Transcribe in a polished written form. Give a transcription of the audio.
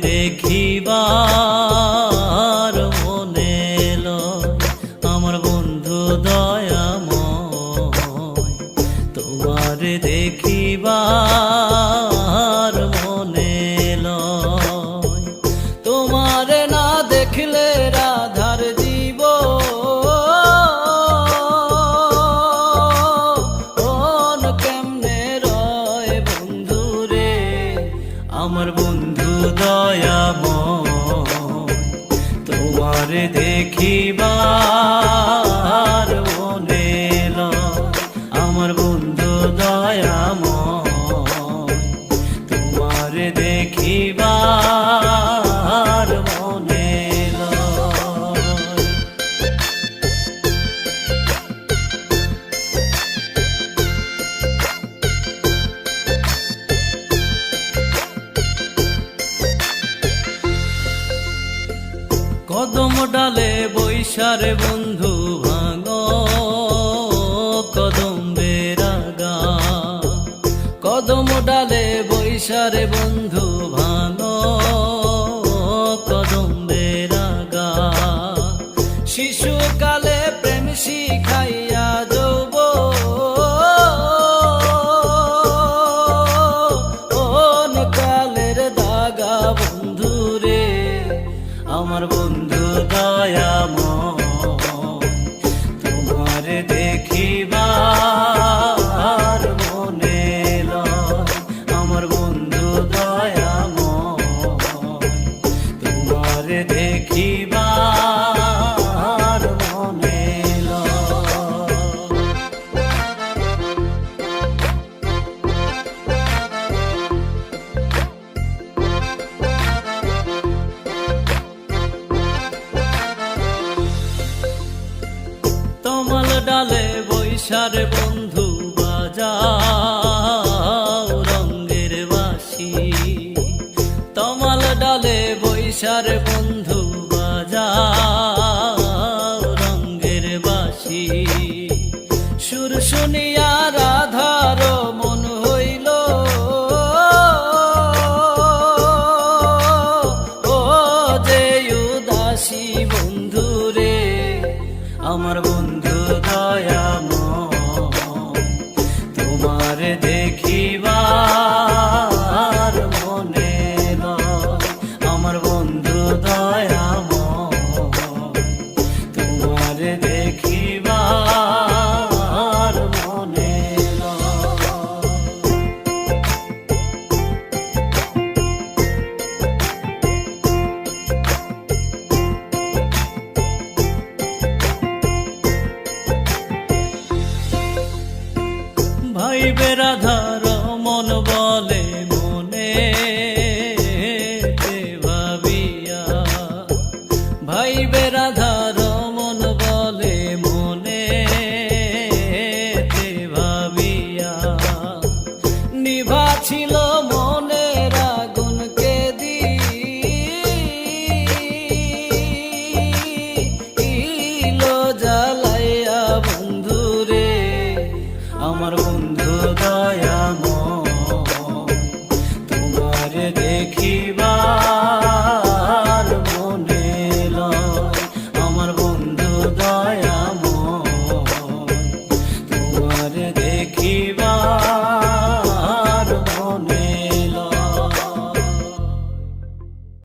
দেখিবার মনে লয় আমার বন্ধু দয়াময়, তোমারে দেখিবার মনে লয়। তোমারে না দেখলে রাধার জীব কেমনে রয় বন্ধুরে, আমার বন্ধু দয়াময়, তোমারে দেখিবার মনে লয় আমার বন্ধু দয়াময়, তোমারে দেখিবার মনে লয়। কদম ডালে বৈশারে বন্ধু ভাঙো কদম বেরাগা, কদম ডালে বৈশারে বন্ধু ভাঙো কদম বেরাগা। শিশুকালে প্রেম শিখাইয়া যৌব কালের দাগা বন্ধুরে, আমার বন্ধু দয়াময়, তোমারে দেখিবার মনে লয় আমার বন্ধু দয়াময়, তোমারে দেখিবার মনে লয়। তমাল ডালে বৈশারে বন্ধু বাজাও রঙ্গের বাঁশি, তমাল ডালে বৈশারে বন্ধু বাজাও রঙ্গের বাঁশি। সুর শুনিয়া রাধার মন হইল ও যে উদাসী বন্ধুরে, আমার বন্ধু দয়াময়, তোমারে দেখিবার মনে লয় আমার বন্ধু দয়াময়, তোমারে দেখিবার মনে লয়। ভাই বেরাধা